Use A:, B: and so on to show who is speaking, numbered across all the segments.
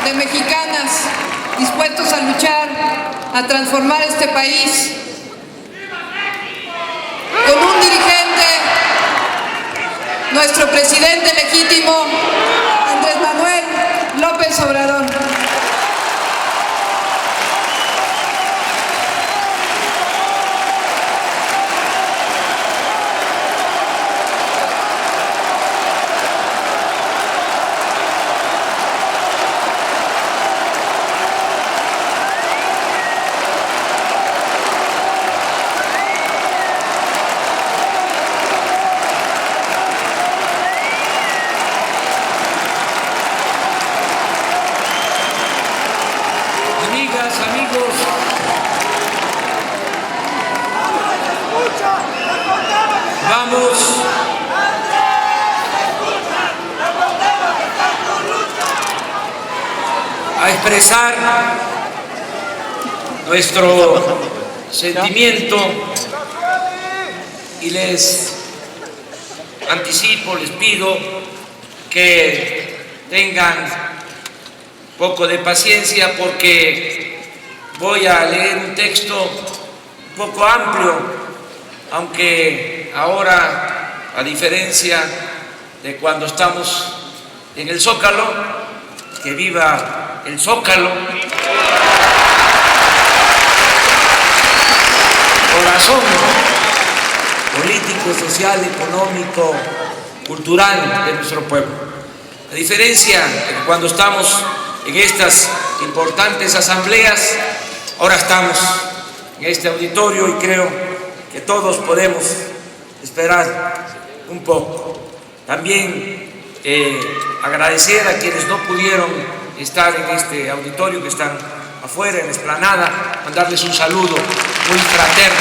A: de mexicanas dispuestos a luchar, a transformar este país, con un dirigente, nuestro presidente legítimo, Andrés Manuel López Obrador.
B: Amigos, vamos a expresar nuestro sentimiento y les anticipo, les pido que tengan un poco de paciencia porque voy a leer un texto un poco amplio, aunque ahora, a diferencia de cuando estamos en el Zócalo, que viva el Zócalo, corazón político, social, económico, cultural de nuestro pueblo. A diferencia de cuando estamos en estas importantes asambleas, ahora estamos en este auditorio y creo que todos podemos esperar un poco. También agradecer a quienes no pudieron estar en este auditorio, que están afuera en la explanada, mandarles un saludo muy fraterno.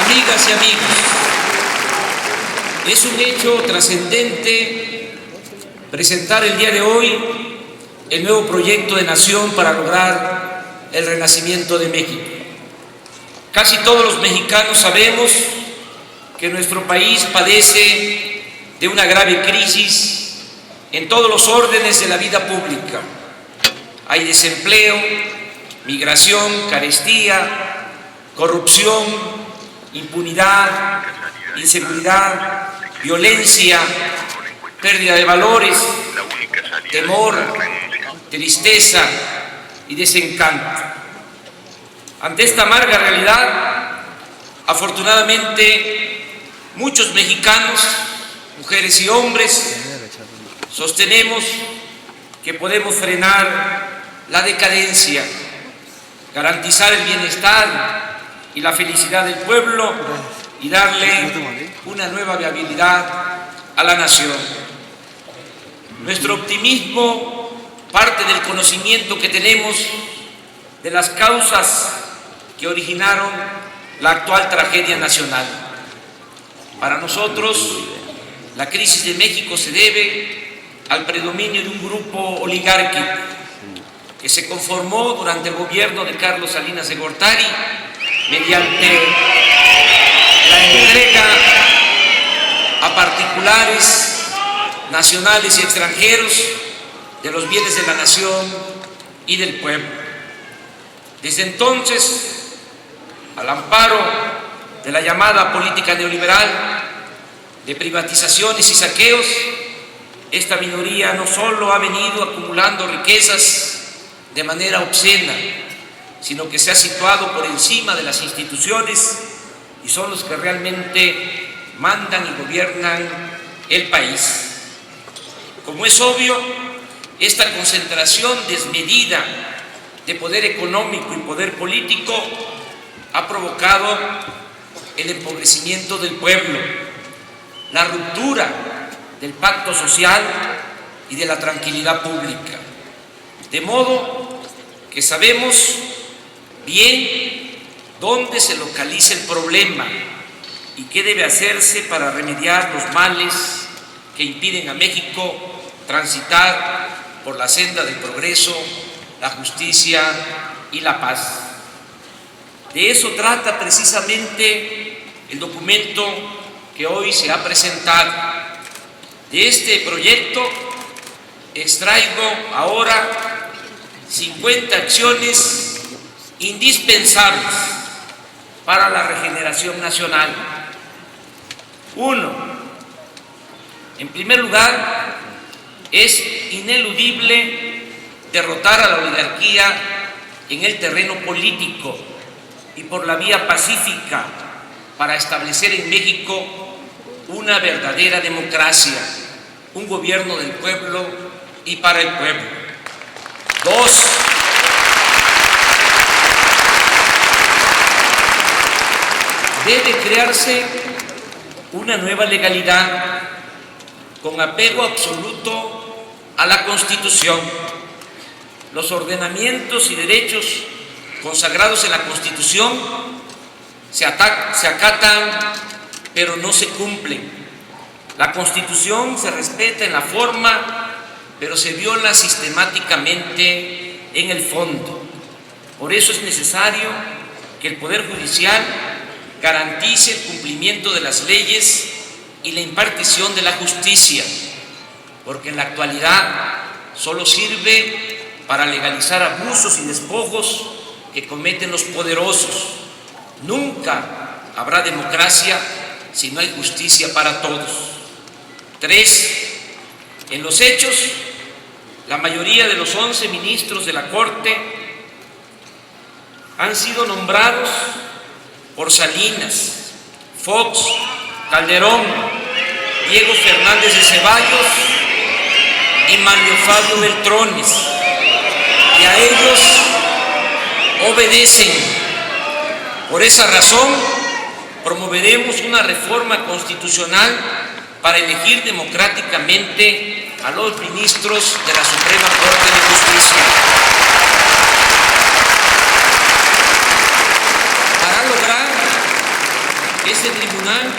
B: Amigas y amigos, es un hecho trascendente presentar el día de hoy el nuevo proyecto de nación para lograr el renacimiento de México. Casi todos los mexicanos sabemos que nuestro país padece de una grave crisis en todos los órdenes de la vida pública. Hay desempleo, migración, carestía, corrupción, impunidad, inseguridad, violencia, pérdida de valores, temor, tristeza y desencanto. Ante esta amarga realidad, afortunadamente, muchos mexicanos, mujeres y hombres, sostenemos que podemos frenar la decadencia, garantizar el bienestar y la felicidad del pueblo y darle una nueva viabilidad a la nación. Nuestro optimismo parte del conocimiento que tenemos de las causas que originaron la actual tragedia nacional. Para nosotros, la crisis de México se debe al predominio de un grupo oligárquico que se conformó durante el gobierno de Carlos Salinas de Gortari mediante la entrega a particulares, nacionales y extranjeros de los bienes de la nación y del pueblo. Desde entonces, al amparo de la llamada política neoliberal de privatizaciones y saqueos, esta minoría no solo ha venido acumulando riquezas de manera obscena, sino que se ha situado por encima de las instituciones y son los que realmente mandan y gobiernan el país. Como es obvio, esta concentración desmedida de poder económico y poder político ha provocado el empobrecimiento del pueblo, la ruptura del pacto social y de la tranquilidad pública. De modo que sabemos bien dónde se localiza el problema y qué debe hacerse para remediar los males que impiden a México transitar por la senda del progreso, la justicia y la paz. De eso trata precisamente el documento que hoy se ha presentado. De este proyecto extraigo ahora 50 acciones indispensables para la regeneración nacional. 1. En primer lugar, es ineludible derrotar a la oligarquía en el terreno político y por la vía pacífica para establecer en México una verdadera democracia, un gobierno del pueblo y para el pueblo. 2. Debe crearse una nueva legalidad con apego absoluto a la Constitución. Los ordenamientos y derechos consagrados en la Constitución se acatan, pero no se cumplen. La Constitución se respeta en la forma, pero se viola sistemáticamente en el fondo. Por eso es necesario que el Poder Judicial garantice el cumplimiento de las leyes y la impartición de la justicia, porque en la actualidad solo sirve para legalizar abusos y despojos que cometen los poderosos. Nunca habrá democracia si no hay justicia para todos. 3. En los hechos, la mayoría de los 11 ministros de la Corte han sido nombrados por Salinas, Fox, Calderón, Diego Fernández de Ceballos y Manlio Fabio Beltrones, y a ellos obedecen. Por esa razón, promoveremos una reforma constitucional para elegir democráticamente a los ministros de la Suprema Corte de Justicia. Para lograr que ese tribunal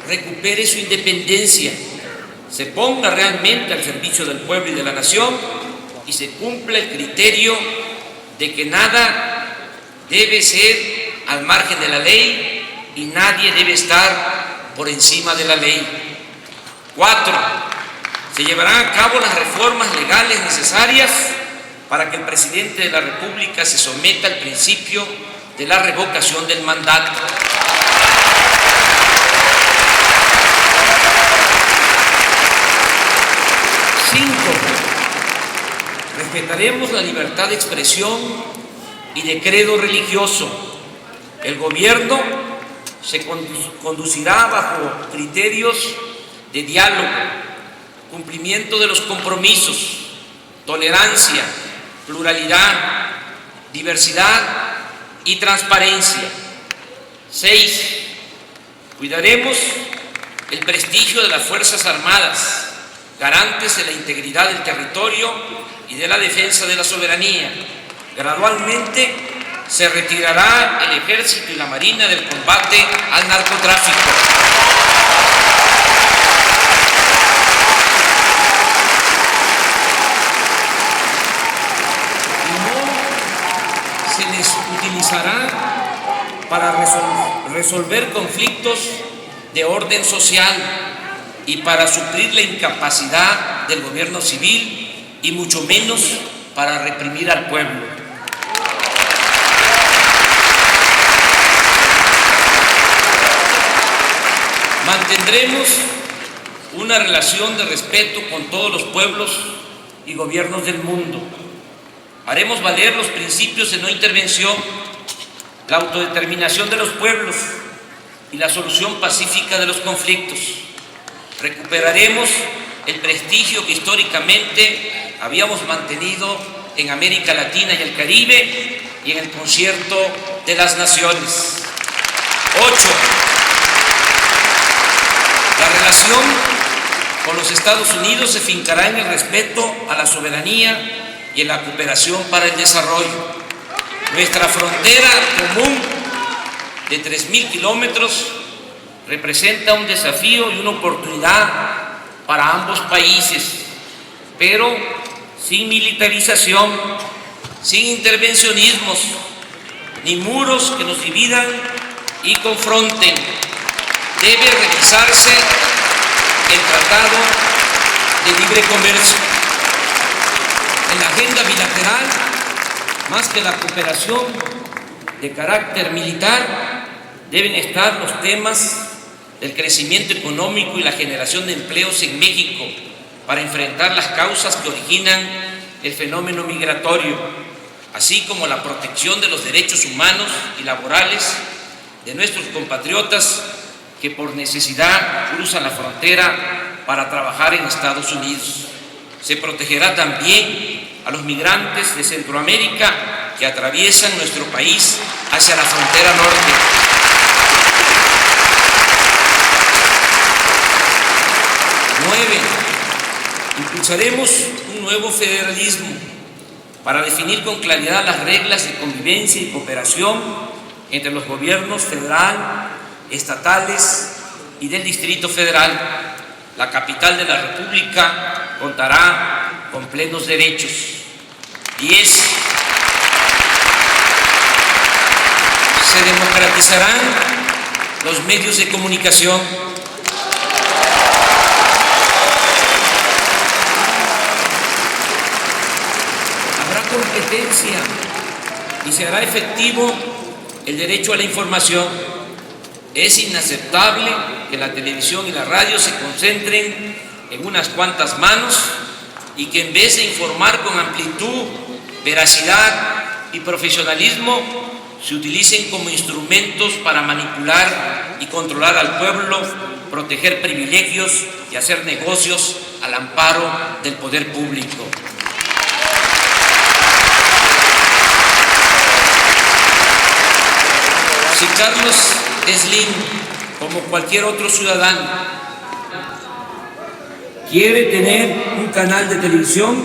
B: recupere su independencia, se ponga realmente al servicio del pueblo y de la nación y se cumpla el criterio de que nada debe ser al margen de la ley y nadie debe estar por encima de la ley. 4. Se llevarán a cabo las reformas legales necesarias para que el presidente de la República se someta al principio de la revocación del mandato. 5. Respetaremos la libertad de expresión y de credo religioso. El gobierno se conducirá bajo criterios de diálogo, cumplimiento de los compromisos, tolerancia, pluralidad, diversidad y transparencia. 6. Cuidaremos el prestigio de las Fuerzas Armadas, garantes de la integridad del territorio y de la defensa de la soberanía. Gradualmente se retirará el Ejército y la Marina del combate al narcotráfico. Y no se les utilizará para resolver conflictos de orden social y para suplir la incapacidad del gobierno civil y mucho menos para reprimir al pueblo. Mantendremos una relación de respeto con todos los pueblos y gobiernos del mundo. Haremos valer los principios de no intervención, la autodeterminación de los pueblos y la solución pacífica de los conflictos. Recuperaremos el prestigio que históricamente habíamos mantenido en América Latina y el Caribe y en el concierto de las naciones. 8. La relación con los Estados Unidos se fincará en el respeto a la soberanía y en la cooperación para el desarrollo. Nuestra frontera común de 3.000 kilómetros representa un desafío y una oportunidad para ambos países, pero sin militarización, sin intervencionismos, ni muros que nos dividan y confronten. Debe realizarse el Tratado de Libre Comercio. En la agenda bilateral, más que la cooperación de carácter militar, deben estar los temas del crecimiento económico y la generación de empleos en México para enfrentar las causas que originan el fenómeno migratorio, así como la protección de los derechos humanos y laborales de nuestros compatriotas que por necesidad cruzan la frontera para trabajar en Estados Unidos. Se protegerá también a los migrantes de Centroamérica que atraviesan nuestro país hacia la frontera norte. Impulsaremos un nuevo federalismo para definir con claridad las reglas de convivencia y cooperación entre los gobiernos federal, estatales y del Distrito Federal. La capital de la República contará con plenos derechos. 10. Se democratizarán los medios de comunicación. Competencia y se hará efectivo el derecho a la información. Es inaceptable que la televisión y la radio se concentren en unas cuantas manos y que en vez de informar con amplitud, veracidad y profesionalismo, se utilicen como instrumentos para manipular y controlar al pueblo, proteger privilegios y hacer negocios al amparo del poder público. Si Carlos Slim, como cualquier otro ciudadano, quiere tener un canal de televisión,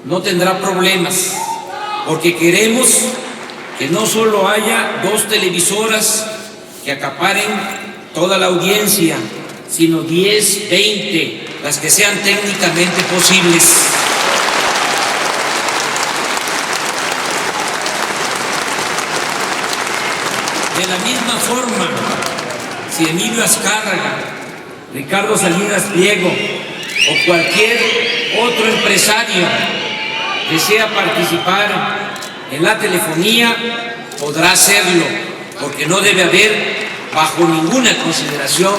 B: no tendrá problemas, porque queremos que no solo haya 2 televisoras que acaparen toda la audiencia, sino 10, 20, las que sean técnicamente posibles. De la misma forma, si Emilio Azcárraga, Ricardo Salinas Pliego o cualquier otro empresario desea participar en la telefonía, podrá hacerlo, porque no debe haber, bajo ninguna consideración,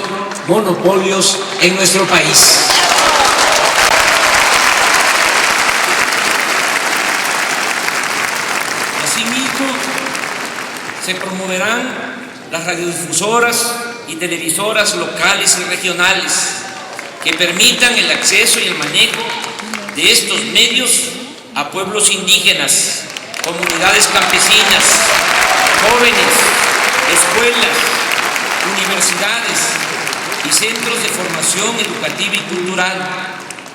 B: monopolios en nuestro país. Asimismo, se promoverán las radiodifusoras y televisoras locales y regionales que permitan el acceso y el manejo de estos medios a pueblos indígenas, comunidades campesinas, jóvenes, escuelas, universidades y centros de formación educativa y cultural.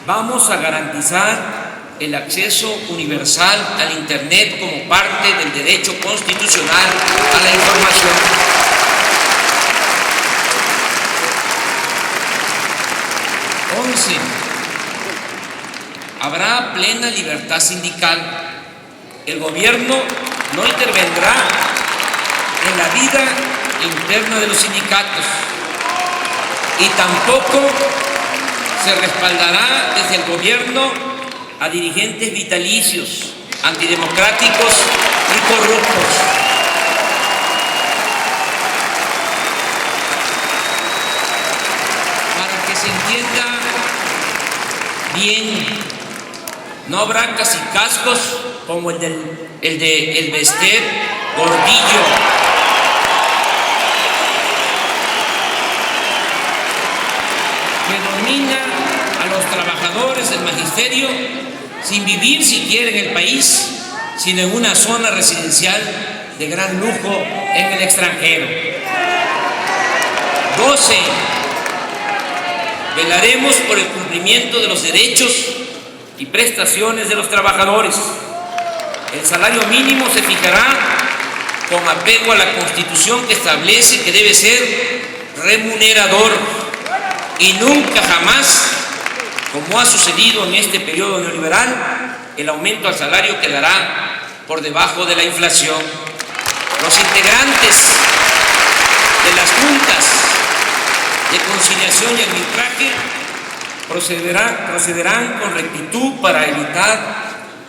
B: Vamos a garantizar el acceso universal al Internet como parte del derecho constitucional a la información. Habrá plena libertad sindical. El gobierno no intervendrá en la vida interna de los sindicatos y tampoco se respaldará desde el gobierno a dirigentes vitalicios, antidemocráticos y corruptos. Para que se entienda bien, no habrá cacicazgos como el de El Bester Gordillo, que domina a los trabajadores del magisterio sin vivir siquiera en el país, sino en una zona residencial de gran lujo en el extranjero. 12. Velaremos por el cumplimiento de los derechos y prestaciones de los trabajadores. El salario mínimo se fijará con apego a la Constitución, que establece que debe ser remunerador y nunca jamás, como ha sucedido en este periodo neoliberal, el aumento al salario quedará por debajo de la inflación. Los integrantes de las juntas de conciliación y arbitraje procederán con rectitud para evitar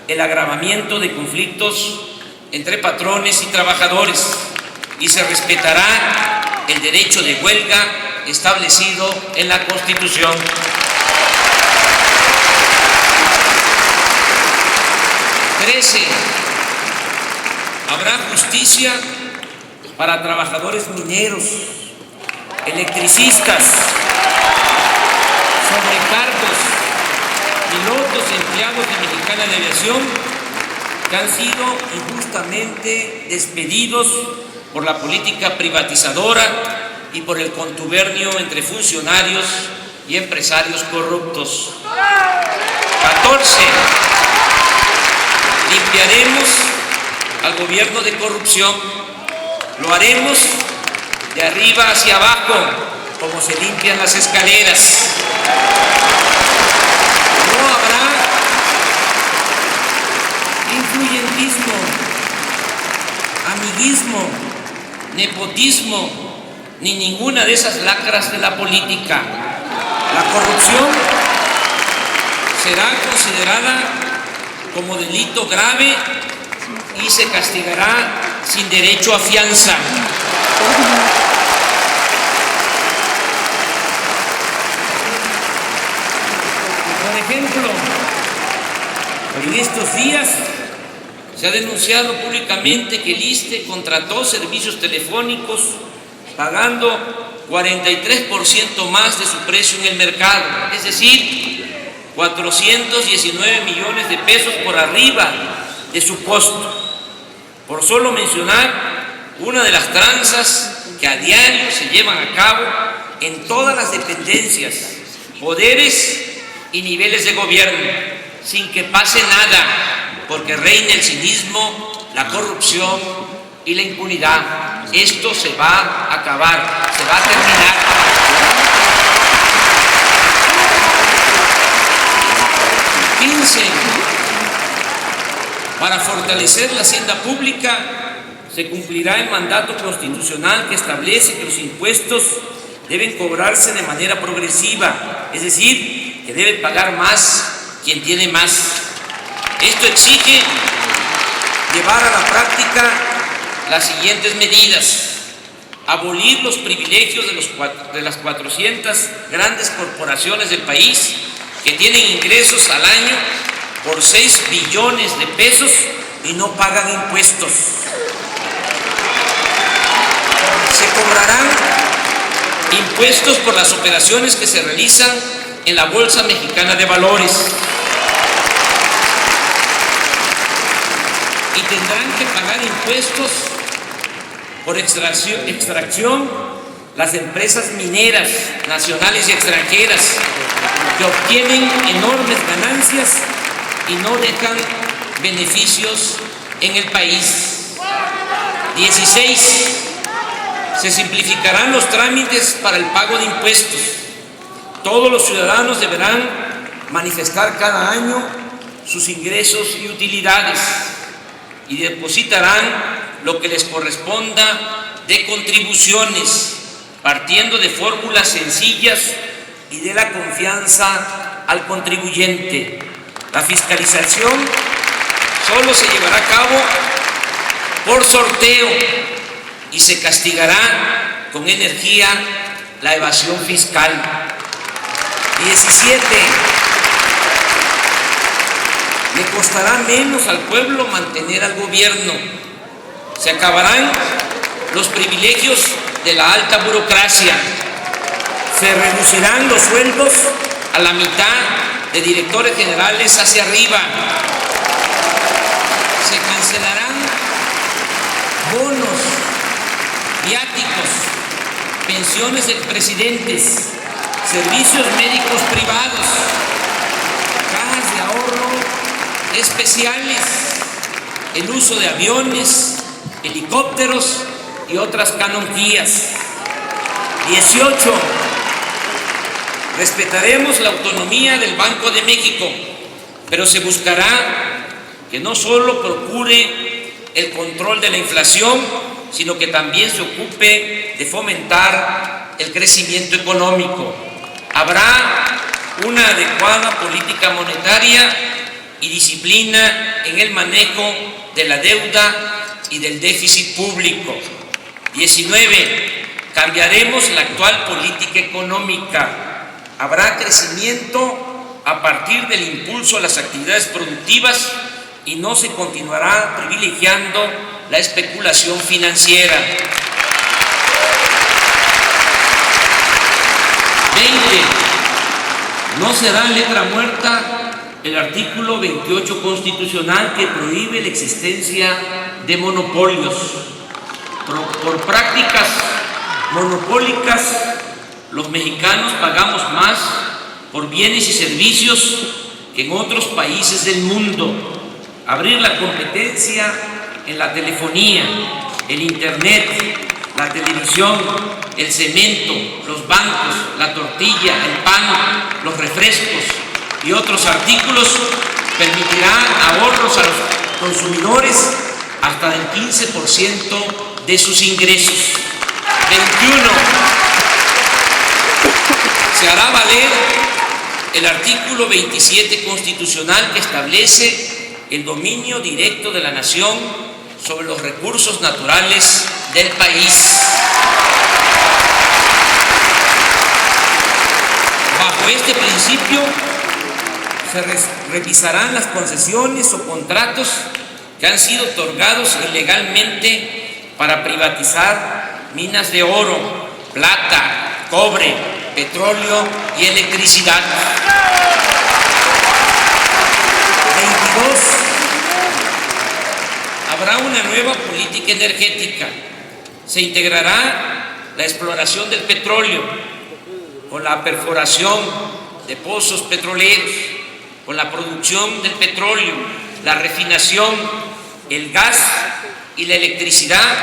B: el agravamiento de conflictos entre patrones y trabajadores y se respetará el derecho de huelga establecido en la Constitución. Habrá justicia para trabajadores mineros, electricistas, sobrecargos, pilotos y empleados de Mexicana de Aviación que han sido injustamente despedidos por la política privatizadora y por el contubernio entre funcionarios y empresarios corruptos. 14. Limpiaremos al gobierno de corrupción. Lo haremos de arriba hacia abajo, como se limpian las escaleras. No habrá influyentismo, amiguismo, nepotismo, ni ninguna de esas lacras de la política. La corrupción será considerada como delito grave y se castigará sin derecho a fianza. Por ejemplo, en estos días se ha denunciado públicamente que el ISSSTE contrató servicios telefónicos pagando 43% más de su precio en el mercado, es decir, 419 millones de pesos por arriba de su costo, por solo mencionar una de las tranzas que a diario se llevan a cabo en todas las dependencias, poderes y niveles de gobierno, sin que pase nada, porque reina el cinismo, la corrupción y la impunidad. Esto se va a acabar, se va a terminar. Para fortalecer la hacienda pública, se cumplirá el mandato constitucional que establece que los impuestos deben cobrarse de manera progresiva, es decir, que debe pagar más quien tiene más. Esto exige llevar a la práctica las siguientes medidas: abolir los privilegios de las 400 grandes corporaciones del país que tienen ingresos al año por 6 billones de pesos y no pagan impuestos. Se cobrarán impuestos por las operaciones que se realizan en la Bolsa Mexicana de Valores y tendrán que pagar impuestos por extracción las empresas mineras nacionales y extranjeras que obtienen enormes ganancias y no dejan beneficios en el país. 16. Se simplificarán los trámites para el pago de impuestos. Todos los ciudadanos deberán manifestar cada año sus ingresos y utilidades y depositarán lo que les corresponda de contribuciones, partiendo de fórmulas sencillas y de la confianza al contribuyente. La fiscalización solo se llevará a cabo por sorteo y se castigará con energía la evasión fiscal. 17. Le costará menos al pueblo mantener al gobierno. Se acabarán los privilegios de la alta burocracia. Se reducirán los sueldos a la mitad de directores generales hacia arriba. Se cancelarán bonos, viáticos, pensiones de presidentes, servicios médicos privados, cajas de ahorro especiales, el uso de aviones, helicópteros y otras canonjías. 18. Respetaremos la autonomía del Banco de México, pero se buscará que no solo procure el control de la inflación, sino que también se ocupe de fomentar el crecimiento económico. Habrá una adecuada política monetaria y disciplina en el manejo de la deuda y del déficit público. 19. Cambiaremos la actual política económica. Habrá crecimiento a partir del impulso a las actividades productivas y no se continuará privilegiando la especulación financiera. 20. No será letra muerta el artículo 28 constitucional que prohíbe la existencia de monopolios. Por prácticas monopólicas, los mexicanos pagamos más por bienes y servicios que en otros países del mundo. Abrir la competencia en la telefonía, el internet, la televisión, el cemento, los bancos, la tortilla, el pan, los refrescos y otros artículos permitirá ahorros a los consumidores hasta del 15% de sus ingresos. 21. Se hará valer el artículo 27 constitucional que establece el dominio directo de la nación sobre los recursos naturales del país. Bajo este principio se revisarán las concesiones o contratos que han sido otorgados ilegalmente para privatizar minas de oro, plata, cobre, petróleo y electricidad. 22. Habrá una nueva política energética. Se integrará la exploración del petróleo con la perforación de pozos petroleros, con la producción del petróleo, la refinación, el gas y la electricidad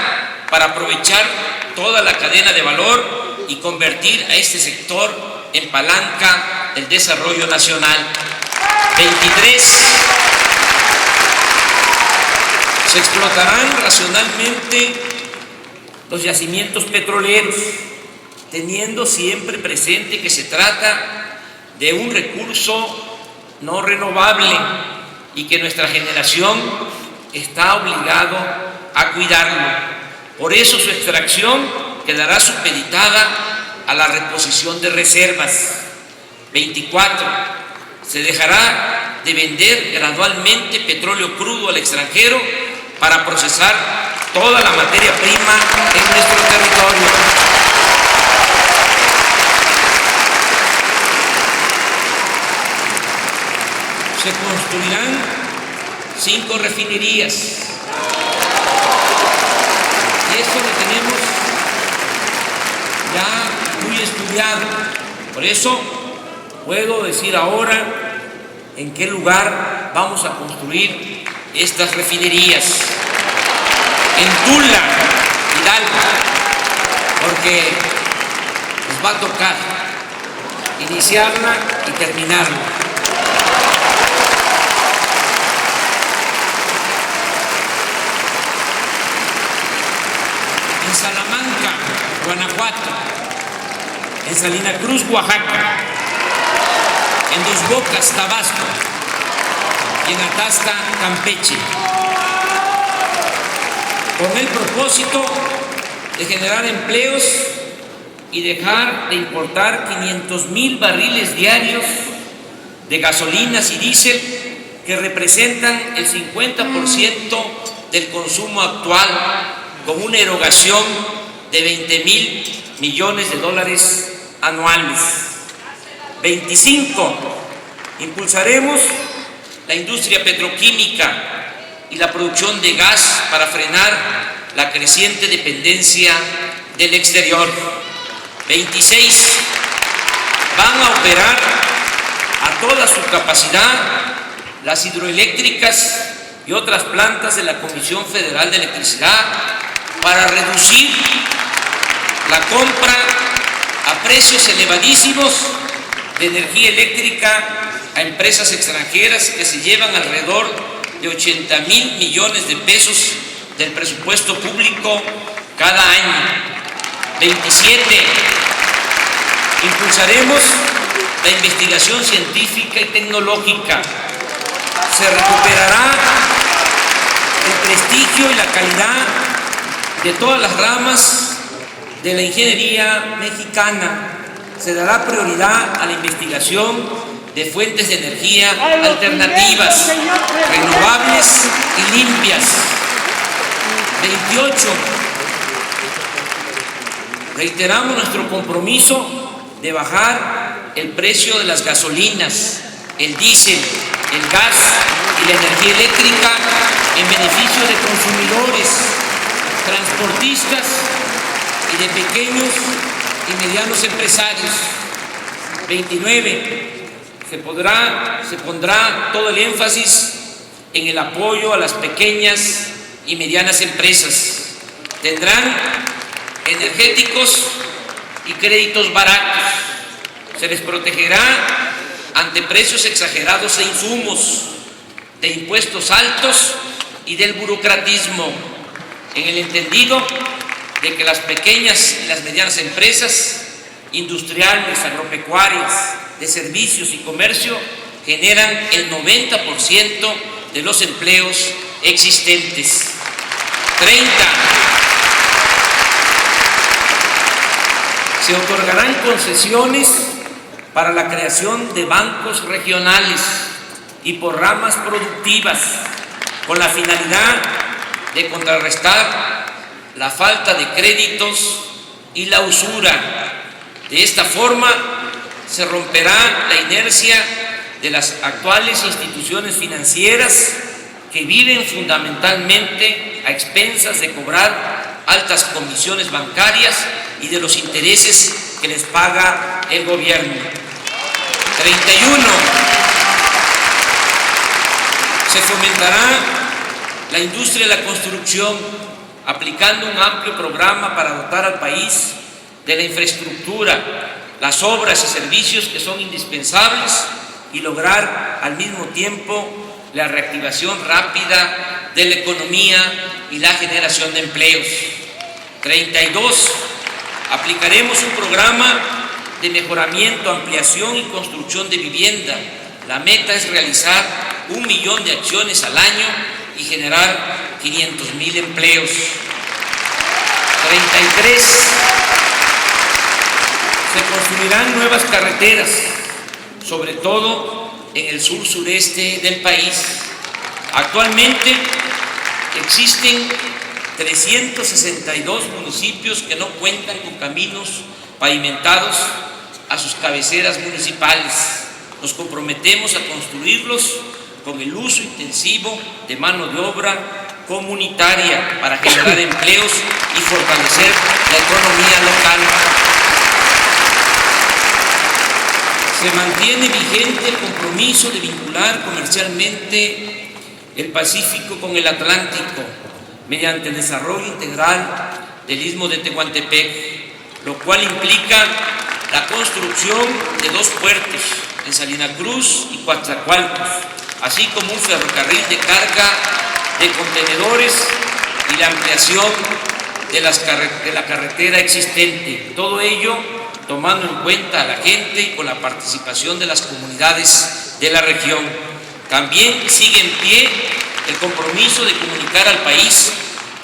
B: para aprovechar toda la cadena de valor y convertir a este sector en palanca del desarrollo nacional. 23. Se explotarán racionalmente los yacimientos petroleros, teniendo siempre presente que se trata de un recurso no renovable y que nuestra generación está obligado a cuidarlo. Por eso su extracción quedará supeditada a la reposición de reservas. 24. Se dejará de vender gradualmente petróleo crudo al extranjero para procesar toda la materia prima en nuestro territorio. Se construirán 5 refinerías. Y esto lo tenemos ya muy estudiado. Por eso puedo decir ahora en qué lugar vamos a construir estas refinerías. En Tula, Hidalgo, porque nos va a tocar iniciarla y terminarla. En Salamanca, Guanajuato, en Salina Cruz, Oaxaca, en Dos Bocas, Tabasco, y en Atasca, Campeche, con el propósito de generar empleos y dejar de importar 500,000 barriles diarios de gasolinas y diésel que representan el 50% del consumo actual, con una erogación de 20,000 millones de dólares anuales. 25. Impulsaremos la industria petroquímica y la producción de gas para frenar la creciente dependencia del exterior. 26. Van a operar a toda su capacidad las hidroeléctricas y otras plantas de la Comisión Federal de Electricidad para reducir la compra a precios elevadísimos de energía eléctrica a empresas extranjeras que se llevan alrededor de 80,000 millones de pesos del presupuesto público cada año. 27. Impulsaremos la investigación científica y tecnológica. Se recuperará el prestigio y la calidad de todas las ramas de la ingeniería mexicana. Se dará prioridad a la investigación de fuentes de energía alternativas, renovables y limpias. 28. Reiteramos nuestro compromiso de bajar el precio de las gasolinas, el diésel, el gas y la energía eléctrica en beneficio de consumidores, transportistas y de pequeños y medianos empresarios. 29. Se pondrá todo el énfasis en el apoyo a las pequeñas y medianas empresas. Tendrán energéticos y créditos baratos. Se les protegerá ante precios exagerados de insumos, de impuestos altos y del burocratismo, en el entendido de que las pequeñas y las medianas empresas industriales, agropecuarias, de servicios y comercio generan el 90% de los empleos existentes. 30. Se otorgarán concesiones para la creación de bancos regionales y por ramas productivas con la finalidad de contrarrestar la falta de créditos y la usura. De esta forma se romperá la inercia de las actuales instituciones financieras que viven fundamentalmente a expensas de cobrar altas comisiones bancarias y de los intereses que les paga el gobierno. 31. Se fomentará la industria de la construcción aplicando un amplio programa para dotar al país de la infraestructura, las obras y servicios que son indispensables y lograr al mismo tiempo la reactivación rápida de la economía y la generación de empleos. 32. Aplicaremos un programa de mejoramiento, ampliación y construcción de vivienda. La meta es realizar 1 millón de acciones al año y generar 500,000 empleos. 33. Se construirán nuevas carreteras, sobre todo en el sur-sureste del país. Actualmente existen 362 municipios que no cuentan con caminos pavimentados a sus cabeceras municipales. Nos comprometemos a construirlos con el uso intensivo de mano de obra comunitaria para generar empleos y fortalecer la economía local. Se mantiene vigente el compromiso de vincular comercialmente el Pacífico con el Atlántico mediante el desarrollo integral del Istmo de Tehuantepec, lo cual implica la construcción de 2 puertos en Salina Cruz y Coatzacoalcos, así como un ferrocarril de carga de contenedores y la ampliación de la carretera existente. Todo ello tomando en cuenta a la gente y con la participación de las comunidades de la región. También sigue en pie el compromiso de comunicar al país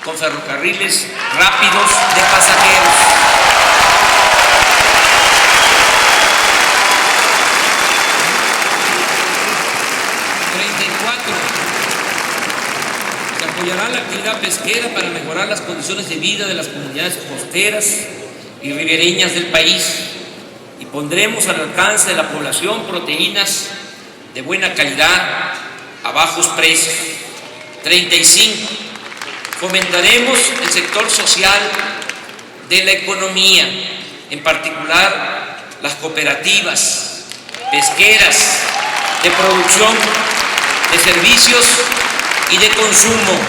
B: con ferrocarriles rápidos de pasajeros. Se apoyará la actividad pesquera para mejorar las condiciones de vida de las comunidades costeras y ribereñas del país, y pondremos al alcance de la población proteínas de buena calidad a bajos precios. 35. Fomentaremos el sector social de la economía, en particular las cooperativas pesqueras de producción de servicios y de consumo.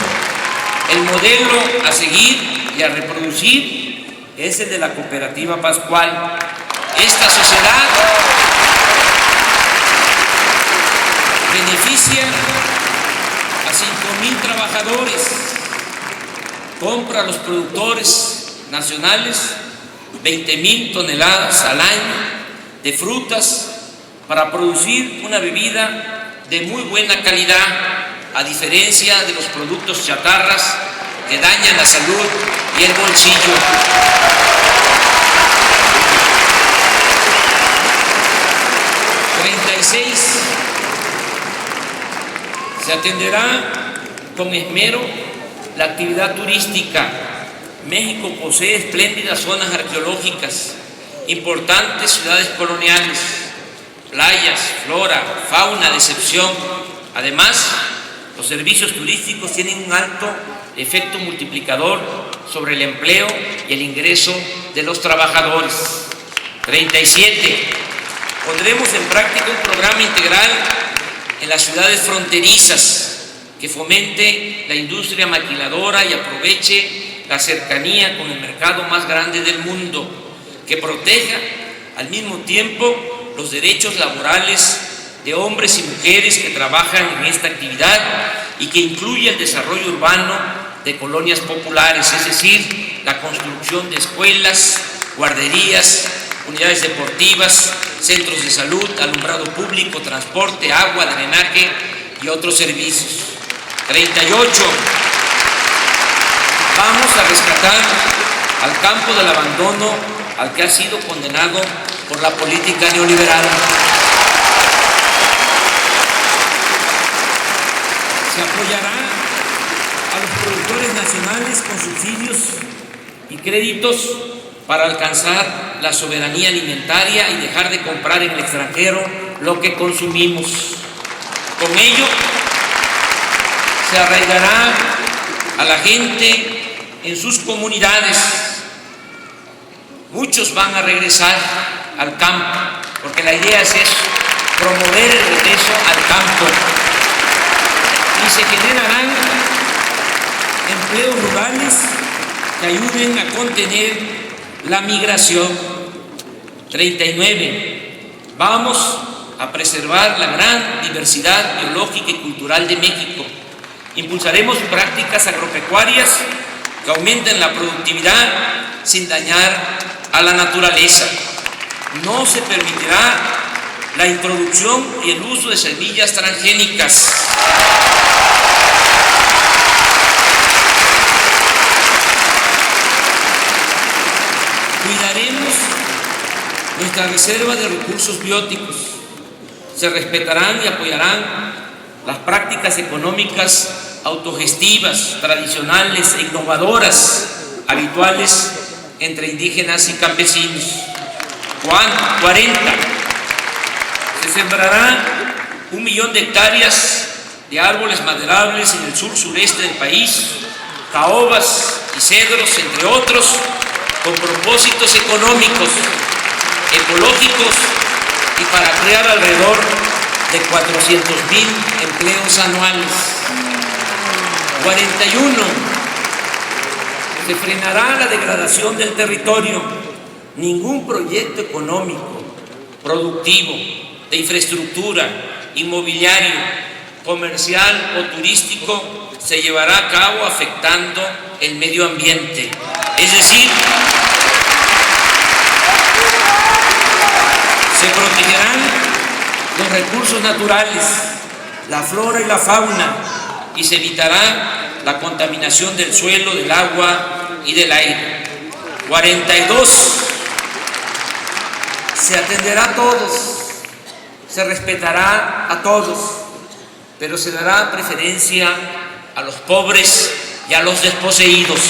B: El modelo a seguir y a reproducir es el de la Cooperativa Pascual. Esta sociedad beneficia a 5,000 trabajadores, compra a los productores nacionales 20,000 toneladas al año de frutas, para producir una bebida de muy buena calidad, a diferencia de los productos chatarras que dañan la salud y el bolsillo. Se atenderá con esmero la actividad turística. México posee espléndidas zonas arqueológicas, importantes ciudades coloniales, playas, flora, fauna de excepción. Además, los servicios turísticos tienen un alto efecto multiplicador sobre el empleo y el ingreso de los trabajadores. 37. Pondremos en práctica un programa integral en las ciudades fronterizas que fomente la industria maquiladora y aproveche la cercanía con el mercado más grande del mundo, que proteja al mismo tiempo los derechos laborales de hombres y mujeres que trabajan en esta actividad y que incluye el desarrollo urbano de colonias populares, es decir, la construcción de escuelas, guarderías, unidades deportivas, centros de salud, alumbrado público, transporte, agua, drenaje y otros servicios. 38. Vamos a rescatar al campo del abandono al que ha sido condenado por la política neoliberal. Se apoyará a los productores nacionales con subsidios y créditos para alcanzar la soberanía alimentaria y dejar de comprar en el extranjero lo que consumimos. Con ello, se arraigará a la gente en sus comunidades. Muchos van a regresar al campo, porque la idea es eso, promover el regreso al campo. Y se generarán empleos rurales que ayuden a contener la migración. 39. Vamos a preservar la gran diversidad biológica y cultural de México. Impulsaremos prácticas agropecuarias que aumenten la productividad sin dañar a la naturaleza. No se permitirá la introducción y el uso de semillas transgénicas. Cuidaremos nuestra reserva de recursos bióticos. Se respetarán y apoyarán las prácticas económicas autogestivas, tradicionales e innovadoras, habituales entre indígenas y campesinos. 40. Se sembrará 1 millón de hectáreas de árboles maderables en el sur-sureste del país, caobas y cedros, entre otros, con propósitos económicos, ecológicos y para crear alrededor de 400,000 empleos anuales. 41. Se frenará la degradación del territorio. Ningún proyecto económico, productivo, de infraestructura, inmobiliario, comercial o turístico se llevará a cabo afectando el medio ambiente. Es decir, se protegerán los recursos naturales, la flora y la fauna, y se evitará la contaminación del suelo, del agua y del aire. 42. Se atenderá a todos, se respetará a todos, pero se dará preferencia a los pobres y a los desposeídos.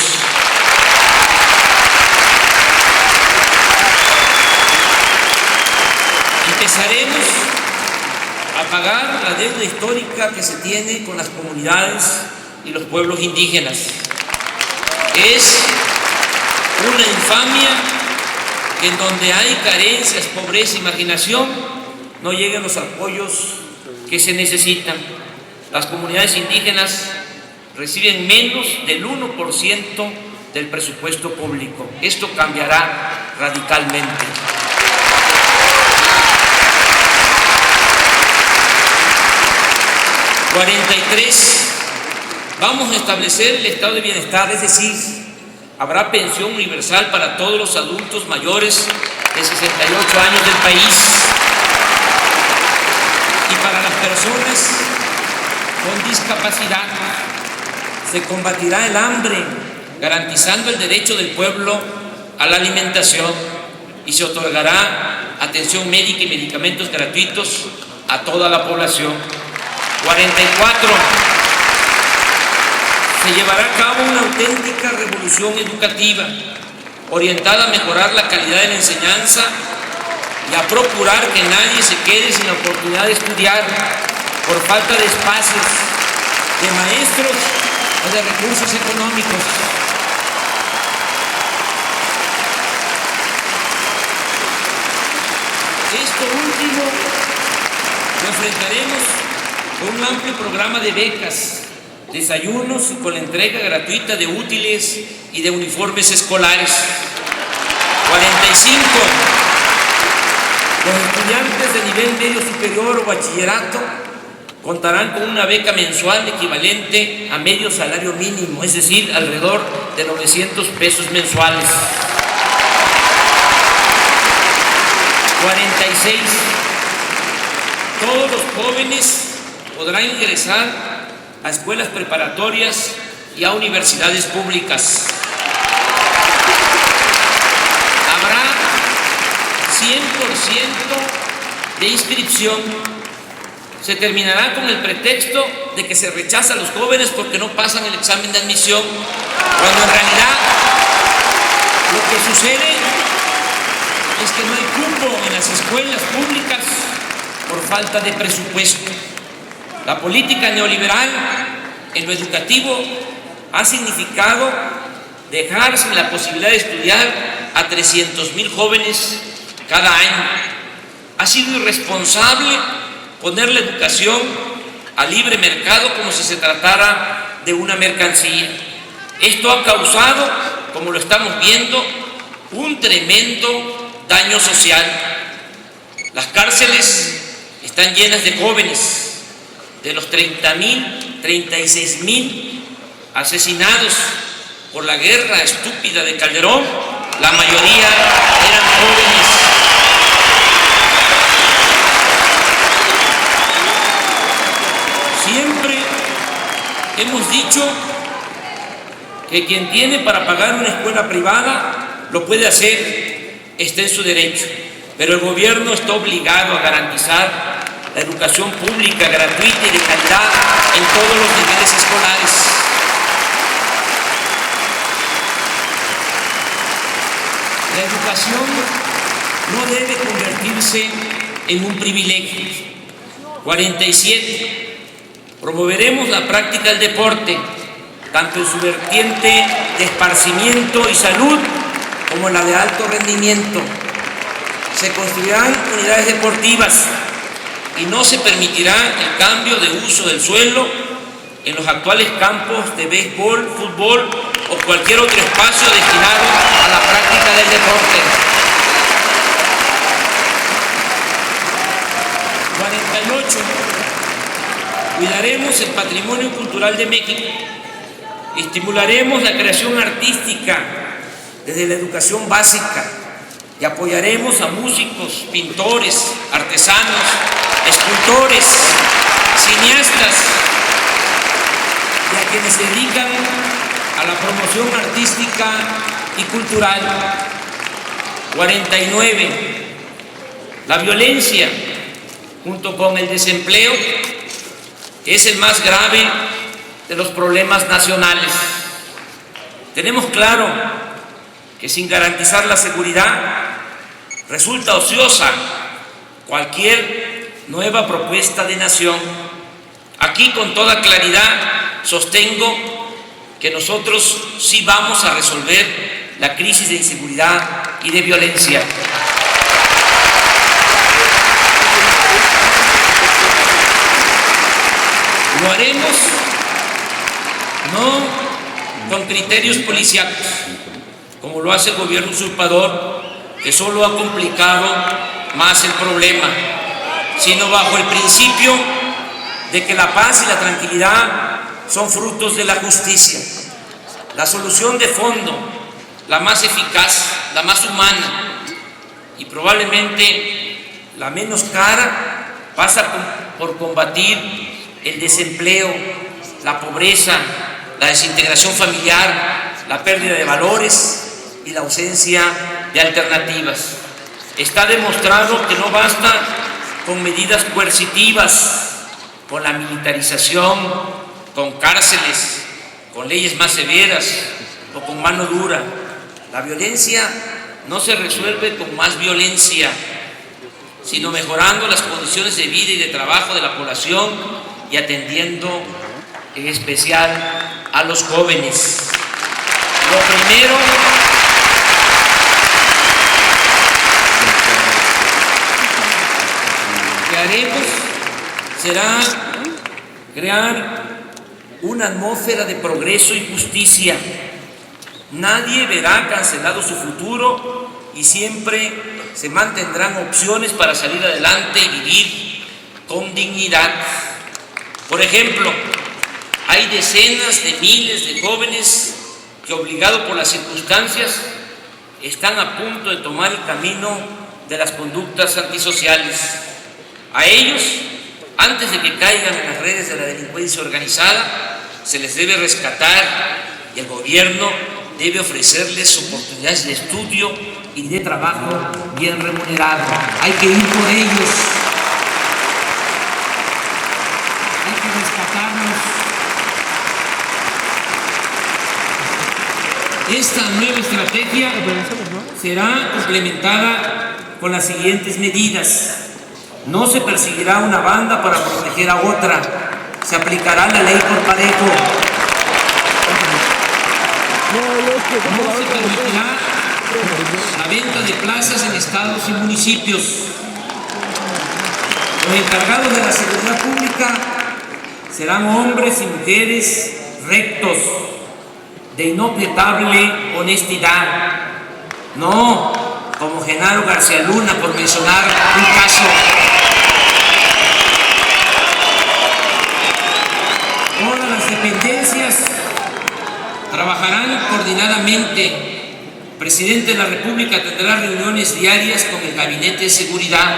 B: Empezaremos a pagar la deuda histórica que se tiene con las comunidades y los pueblos indígenas. Es una infamia que en donde hay carencias, pobreza y marginación no lleguen los apoyos que se necesitan. Las comunidades indígenas reciben menos del 1% del presupuesto público. Esto cambiará radicalmente. Vamos a establecer el estado de bienestar, es decir, habrá pensión universal para todos los adultos mayores de 68 años del país. personas con discapacidad. Se combatirá el hambre, garantizando el derecho del pueblo a la alimentación, y se otorgará atención médica y medicamentos gratuitos a toda la población. 44. Se llevará a cabo una auténtica revolución educativa orientada a mejorar la calidad de la enseñanza y a procurar que nadie se quede sin la oportunidad de estudiar por falta de espacios, de maestros o de recursos económicos. Esto último lo enfrentaremos con un amplio programa de becas, desayunos y con la entrega gratuita de útiles y de uniformes escolares. 45. Los estudiantes de nivel medio superior o bachillerato contarán con una beca mensual equivalente a medio salario mínimo, es decir, alrededor de 900 pesos mensuales. 46. Todos los jóvenes podrán ingresar a escuelas preparatorias y a universidades públicas. Habrá 100% de inscripción. Se terminará con el pretexto de que se rechaza a los jóvenes porque no pasan el examen de admisión, cuando en realidad lo que sucede es que no hay cupo en las escuelas públicas por falta de presupuesto. La política neoliberal en lo educativo ha significado dejar sin la posibilidad de estudiar a 300,000 jóvenes cada año. Ha sido irresponsable poner la educación a libre mercado como si se tratara de una mercancía. Esto ha causado, como lo estamos viendo, un tremendo daño social. Las cárceles están llenas de jóvenes. De los 30,000, 36,000 asesinados por la guerra estúpida de Calderón, la mayoría eran jóvenes. Siempre hemos dicho que quien tiene para pagar una escuela privada lo puede hacer, está en su derecho, pero el gobierno está obligado a garantizar la educación pública, gratuita y de calidad en todos los niveles escolares. La educación no debe convertirse en un privilegio. 47. Promoveremos la práctica del deporte, tanto en su vertiente de esparcimiento y salud como en la de alto rendimiento. Se construirán unidades deportivas y no se permitirá el cambio de uso del suelo en los actuales campos de béisbol, fútbol o cualquier otro espacio destinado a la práctica del deporte. 48. Cuidaremos el patrimonio cultural de México. Estimularemos la creación artística desde la educación básica y apoyaremos a músicos, pintores, artesanos, escultores, cineastas y a quienes se dedican a la promoción artística y cultural. 49. La violencia, junto con el desempleo, es el más grave de los problemas nacionales. Tenemos claro que sin garantizar la seguridad resulta ociosa cualquier nueva propuesta de nación. Aquí con toda claridad sostengo que nosotros sí vamos a resolver la crisis de inseguridad y de violencia. Lo haremos no con criterios policíacos, como lo hace el gobierno usurpador, que solo ha complicado más el problema, sino bajo el principio de que la paz y la tranquilidad son frutos de la justicia. La solución de fondo, la más eficaz, la más humana y probablemente la menos cara, pasa por combatir el desempleo, la pobreza, la desintegración familiar, la pérdida de valores y la ausencia de alternativas. Está demostrado que no basta con medidas coercitivas, con la militarización, con cárceles, con leyes más severas o con mano dura. La violencia no se resuelve con más violencia, sino mejorando las condiciones de vida y de trabajo de la población y atendiendo en especial a los jóvenes. Lo primero que haremos será crear una atmósfera de progreso y justicia. Nadie verá cancelado su futuro y siempre se mantendrán opciones para salir adelante y vivir con dignidad. Por ejemplo, hay decenas de miles de jóvenes que, obligados por las circunstancias, están a punto de tomar el camino de las conductas antisociales. A ellos, antes de que caigan en las redes de la delincuencia organizada, se les debe rescatar y el gobierno debe ofrecerles oportunidades de estudio y de trabajo bien remunerado. Hay que ir por ellos. Hay que rescatarlos. Esta nueva estrategia será complementada con las siguientes medidas. No se perseguirá una banda para proteger a otra. Se aplicará la ley por parejo. No se permitirá la venta de plazas en estados y municipios. Los encargados de la seguridad pública serán hombres y mujeres rectos, de inobjetable honestidad. No como Genaro García Luna, por mencionar un caso. Todas las dependencias trabajarán coordinadamente. El presidente de la República tendrá reuniones diarias con el Gabinete de Seguridad,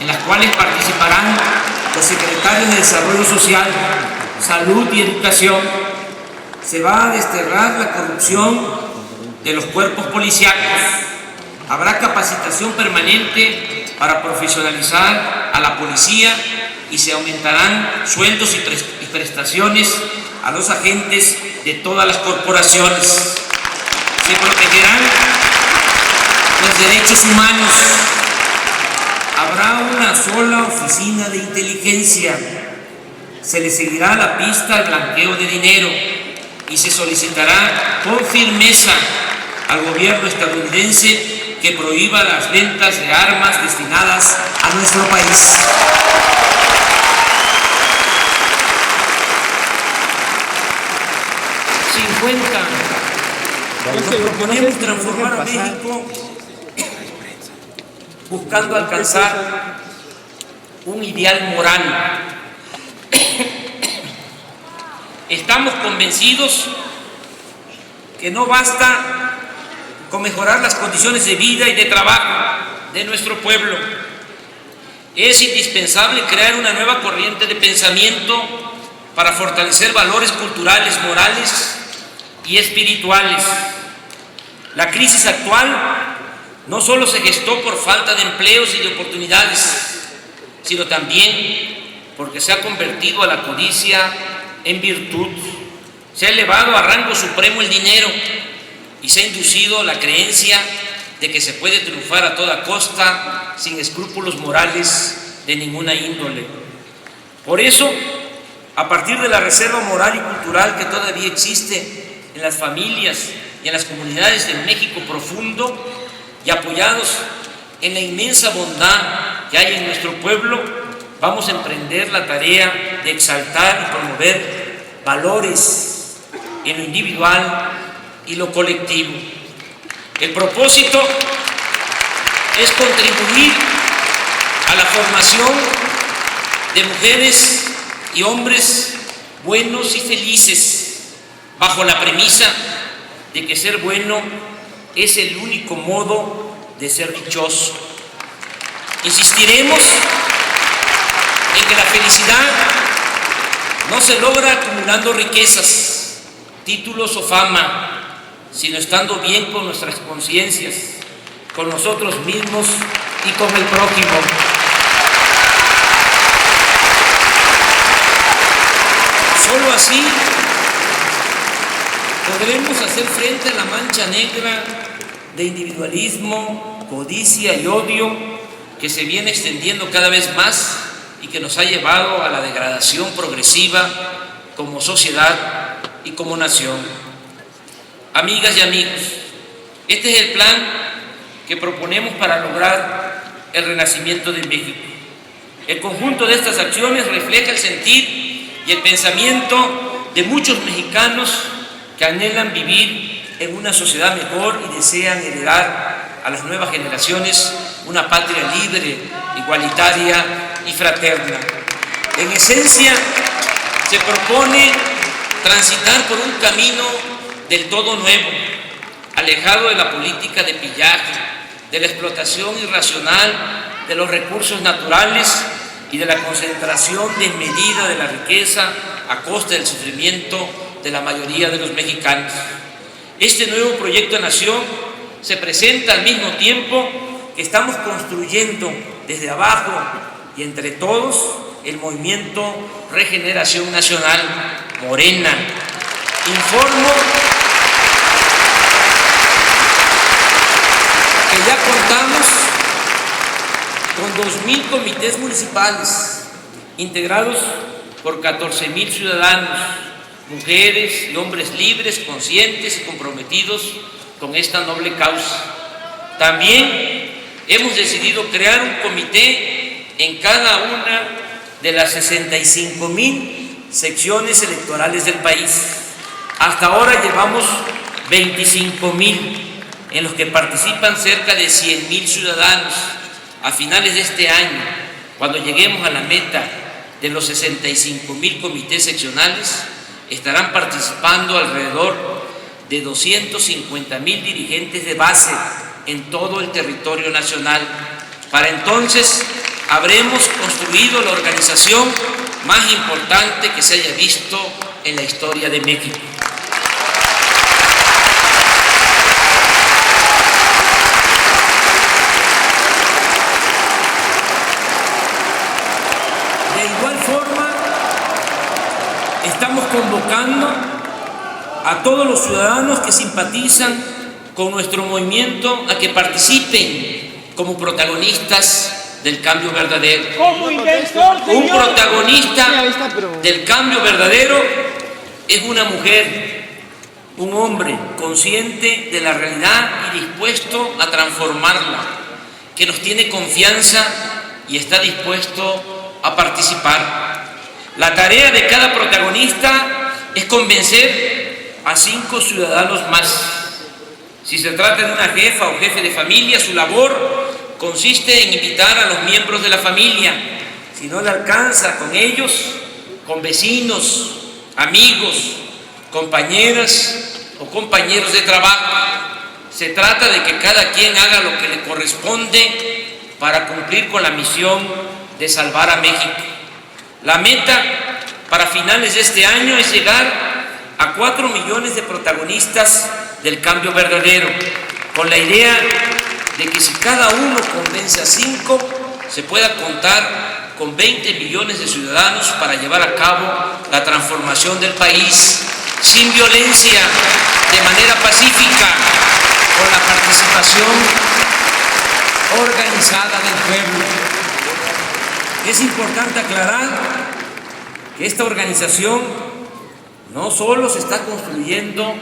B: en las cuales participarán los secretarios de Desarrollo Social, Salud y Educación. Se va a desterrar la corrupción de los cuerpos policíacos. Habrá capacitación permanente para profesionalizar a la policía y se aumentarán sueldos y prestaciones a los agentes de todas las corporaciones. Se protegerán los derechos humanos. Habrá una sola oficina de inteligencia. Se le seguirá la pista al blanqueo de dinero y se solicitará con firmeza al gobierno estadounidense que prohíba las ventas de armas destinadas a nuestro país. Nos proponemos transformar a México buscando alcanzar un ideal moral. Estamos convencidos que no basta con mejorar las condiciones de vida y de trabajo de nuestro pueblo. Es indispensable crear una nueva corriente de pensamiento para fortalecer valores culturales, morales y espirituales. La crisis actual no solo se gestó por falta de empleos y de oportunidades, sino también porque se ha convertido a la codicia en virtud. Se ha elevado a rango supremo el dinero y se ha inducido la creencia de que se puede triunfar a toda costa sin escrúpulos morales de ninguna índole. Por eso, a partir de la reserva moral y cultural que todavía existe en las familias y en las comunidades del México profundo, y apoyados en la inmensa bondad que hay en nuestro pueblo, vamos a emprender la tarea de exaltar y promover valores en lo individual y lo colectivo. El propósito es contribuir a la formación de mujeres y hombres buenos y felices, bajo la premisa de que ser bueno es el único modo de ser dichoso. Insistiremos en que la felicidad no se logra acumulando riquezas, títulos o fama, sino estando bien con nuestras conciencias, con nosotros mismos y con el prójimo. Solo así podremos hacer frente a la mancha negra de individualismo, codicia y odio que se viene extendiendo cada vez más y que nos ha llevado a la degradación progresiva como sociedad y como nación. Amigas y amigos, este es el plan que proponemos para lograr el renacimiento de México. El conjunto de estas acciones refleja el sentir y el pensamiento de muchos mexicanos que anhelan vivir en una sociedad mejor y desean heredar a las nuevas generaciones una patria libre, igualitaria y fraterna. En esencia, se propone transitar por un camino del todo nuevo, alejado de la política de pillaje, de la explotación irracional de los recursos naturales y de la concentración desmedida de la riqueza a costa del sufrimiento de la mayoría de los mexicanos. Este nuevo proyecto de nación se presenta al mismo tiempo que estamos construyendo desde abajo y entre todos el movimiento Regeneración Nacional Morena. Informo que ya contamos con 2,000 comités municipales integrados por 14,000 ciudadanos, mujeres y hombres libres, conscientes y comprometidos con esta noble causa. También hemos decidido crear un comité en cada una de las 65,000 secciones electorales del país. Hasta ahora llevamos 25,000, en los que participan cerca de 100,000 ciudadanos. A finales de este año, cuando lleguemos a la meta de los 65,000 comités seccionales, estarán participando alrededor de 250,000 dirigentes de base en todo el territorio nacional. Para entonces habremos construido la organización más importante que se haya visto en la historia de México. De igual forma, estamos convocando a todos los ciudadanos que simpatizan con nuestro movimiento a que participen como protagonistas del cambio verdadero. Un protagonista del cambio verdadero es una mujer, un hombre consciente de la realidad y dispuesto a transformarla, que nos tiene confianza y está dispuesto a participar. La tarea de cada protagonista es convencer a 5 ciudadanos más. Si se trata de una jefa o jefe de familia, su labor consiste en invitar a los miembros de la familia. Si no le alcanza con ellos, con vecinos, amigos, compañeras o compañeros de trabajo. Se trata de que cada quien haga lo que le corresponde para cumplir con la misión de salvar a México. La meta para finales de este año es llegar a 4 millones de protagonistas del cambio verdadero, con la idea de que si cada uno convence a 5, se pueda contar con 20 millones de ciudadanos para llevar a cabo la transformación del país sin violencia, de manera pacífica, con la participación organizada del pueblo. Es importante aclarar que esta organización no solo se está construyendo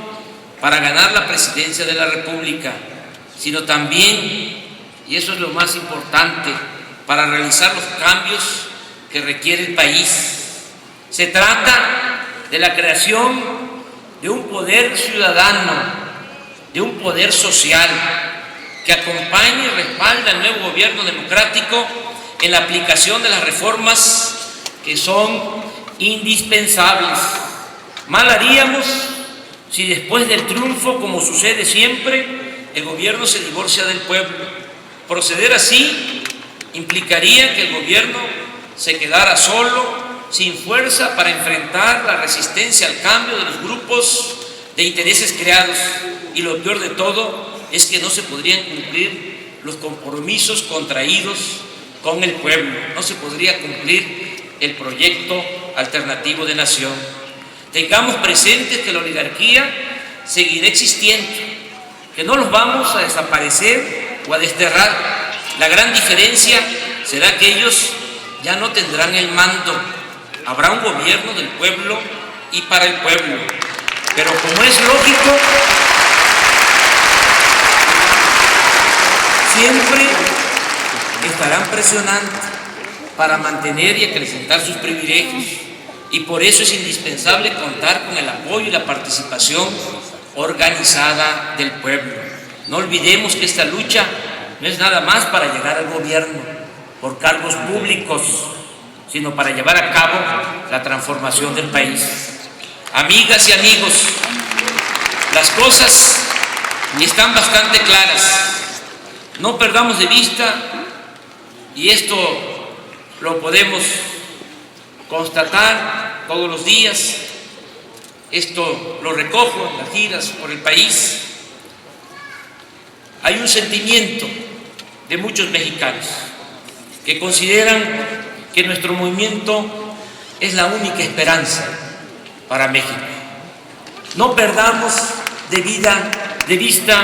B: para ganar la presidencia de la República, sino también, y eso es lo más importante, para realizar los cambios que requiere el país. Se trata de la creación de un poder ciudadano, de un poder social, que acompañe y respalde al nuevo gobierno democrático en la aplicación de las reformas que son indispensables. Mal haríamos si después del triunfo, como sucede siempre, el gobierno se divorcia del pueblo. Proceder así implicaría que el gobierno se quedara solo, sin fuerza para enfrentar la resistencia al cambio de los grupos de intereses creados, y lo peor de todo es que no se podrían cumplir los compromisos contraídos con el pueblo, no se podría cumplir el proyecto alternativo de nación. Tengamos presente que la oligarquía seguirá existiendo, que no los vamos a desaparecer o a desterrar. La gran diferencia será que ellos ya no tendrán el mando, habrá un gobierno del pueblo y para el pueblo. Pero como es lógico, siempre estarán presionando para mantener y acrecentar sus privilegios, y por eso es indispensable contar con el apoyo y la participación organizada del pueblo. No olvidemos que esta lucha no es nada más para llegar al gobierno por cargos públicos, sino para llevar a cabo la transformación del país. Amigas y amigos, las cosas están bastante claras. No perdamos de vista, y esto lo podemos constatar todos los días, esto lo recojo en las giras por el país. Hay un sentimiento de muchos mexicanos que consideran que nuestro movimiento es la única esperanza para México. No perdamos de vista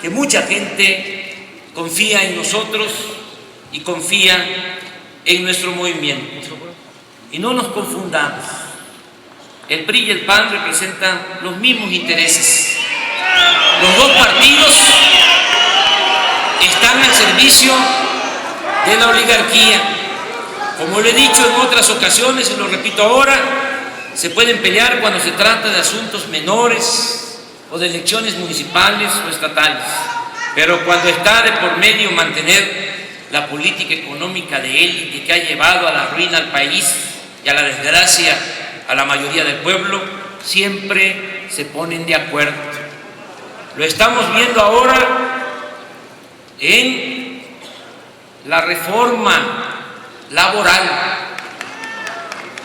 B: que mucha gente confía en nosotros y confía en nuestro movimiento. Y no nos confundamos. El PRI y el PAN representan los mismos intereses. Los dos partidos están al servicio de la oligarquía. Como lo he dicho en otras ocasiones y lo repito ahora, se pueden pelear cuando se trata de asuntos menores o de elecciones municipales o estatales, pero cuando está de por medio mantener la política económica de élite que ha llevado a la ruina al país y a la desgracia a la mayoría del pueblo, siempre se ponen de acuerdo. Lo estamos viendo ahora en la reforma laboral,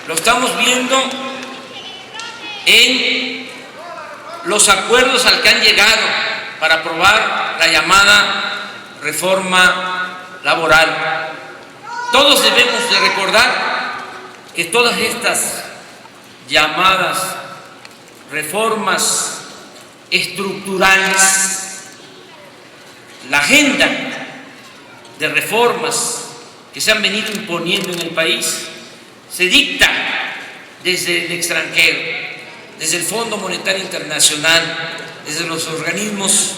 B: lo estamos viendo en los acuerdos al que han llegado para aprobar la llamada reforma laboral. Todos debemos de recordar que todas estas llamadas reformas estructurales, la agenda de reformas que se han venido imponiendo en el país, se dicta desde el extranjero, desde el Fondo Monetario Internacional, desde los organismos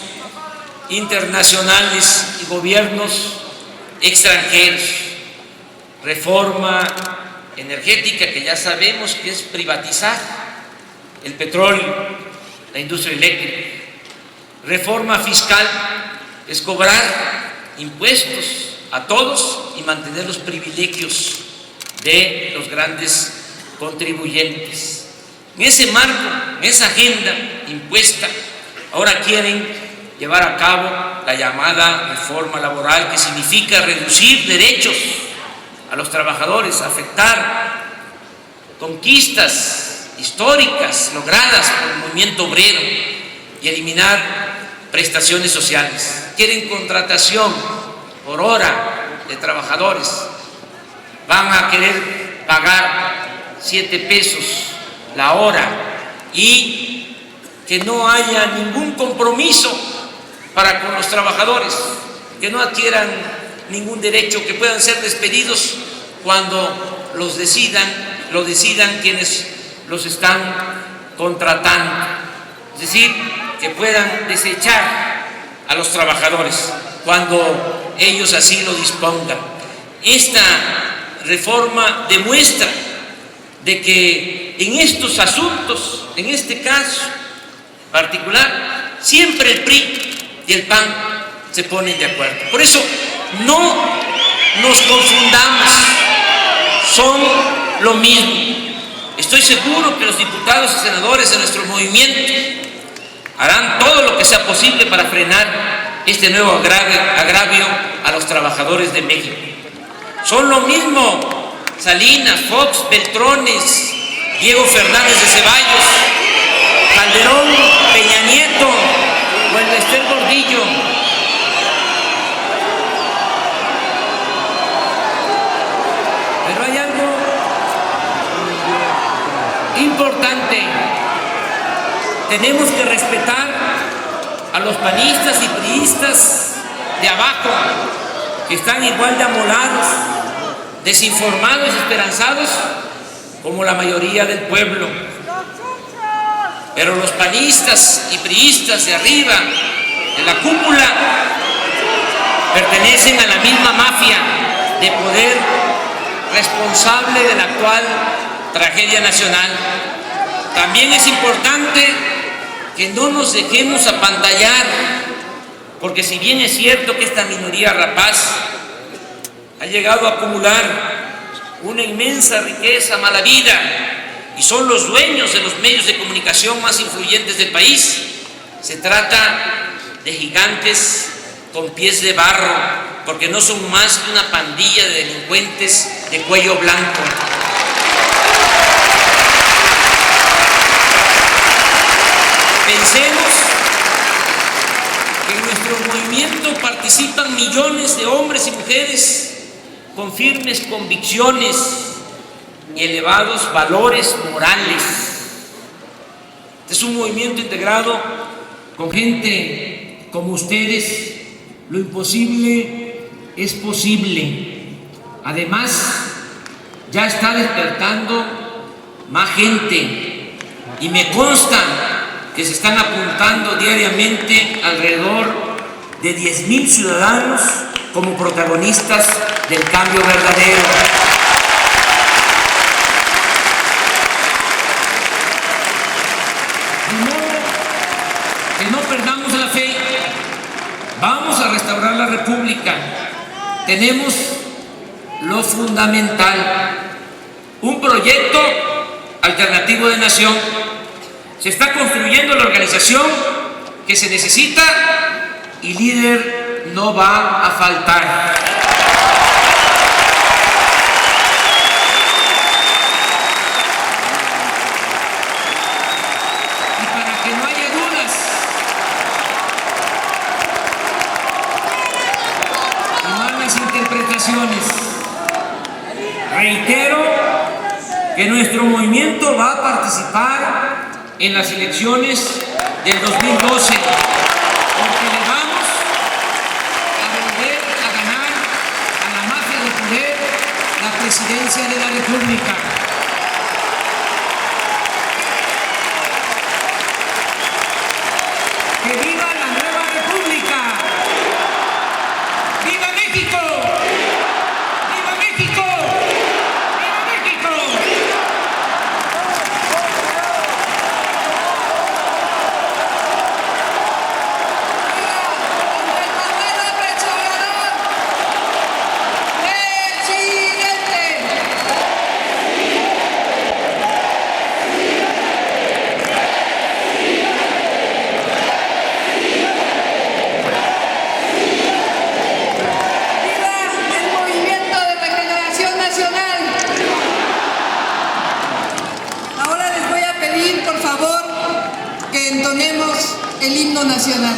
B: internacionales y gobiernos extranjeros. Reforma energética, que ya sabemos que es privatizar el petróleo, la industria eléctrica. Reforma fiscal es cobrar impuestos a todos y mantener los privilegios de los grandes contribuyentes. En ese marco, en esa agenda impuesta, ahora quieren llevar a cabo la llamada reforma laboral, que significa reducir derechos a los trabajadores, afectar conquistas históricas logradas por el movimiento obrero y eliminar prestaciones sociales. Quieren contratación por hora de trabajadores, van a querer pagar 7 pesos la hora y que no haya ningún compromiso para con los trabajadores, que no adquieran ningún derecho, que puedan ser despedidos cuando lo decidan quienes los están contratando, es decir, que puedan desechar a los trabajadores cuando ellos así lo dispongan. Esta reforma demuestra de que en estos asuntos, en este caso particular, siempre el PRI y el PAN se ponen de acuerdo. Por eso no nos confundamos, son lo mismo. Estoy seguro que los diputados y senadores de nuestro movimiento harán todo lo que sea posible para frenar este nuevo agravio a los trabajadores de México. Son lo mismo Salinas, Fox, Beltrones, Diego Fernández de Ceballos, Calderón, Peña Nieto o el Bester Gordillo. Pero hay algo importante. Tenemos que respetar a los panistas y priistas de abajo, que están igual de amolados, desinformados y esperanzados como la mayoría del pueblo. Pero los panistas y priistas de arriba, de la cúpula, pertenecen a la misma mafia de poder responsable de la actual tragedia nacional. También es importante que no nos dejemos apantallar, porque si bien es cierto que esta minoría rapaz ha llegado a acumular una inmensa riqueza, mala vida, y son los dueños de los medios de comunicación más influyentes del país, se trata de gigantes con pies de barro, porque no son más que una pandilla de delincuentes de cuello blanco. Pensemos que en nuestro movimiento participan millones de hombres y mujeres con firmes convicciones y elevados valores morales. Este es un movimiento integrado con gente como ustedes. Lo imposible es posible. Además, ya está despertando más gente y me consta que se están apuntando diariamente alrededor de 10,000 ciudadanos como protagonistas del cambio verdadero. De modo que no perdamos la fe, vamos a restaurar la República. Tenemos lo fundamental, un proyecto alternativo de nación. Se está construyendo la organización que se necesita y líder no va a faltar. Y para que no haya dudas y malas interpretaciones, reitero que nuestro movimiento va a participar en las elecciones del 2012, porque le vamos a volver a ganar a la mafia de poder la presidencia de la República. ¡Que viva la nueva República! ¡Viva México! ¡Viva México! ¡Viva México!
A: El himno nacional.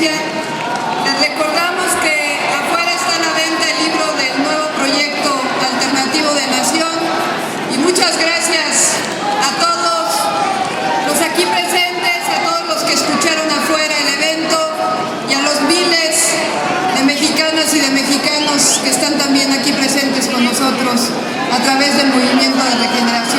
A: Independencia. Les recordamos que afuera está a la venta el libro del nuevo proyecto alternativo de Nación. Y muchas gracias a todos los aquí presentes, a todos los que escucharon afuera el evento y a los miles de mexicanas y de mexicanos que están también aquí presentes con nosotros a través del Movimiento de Regeneración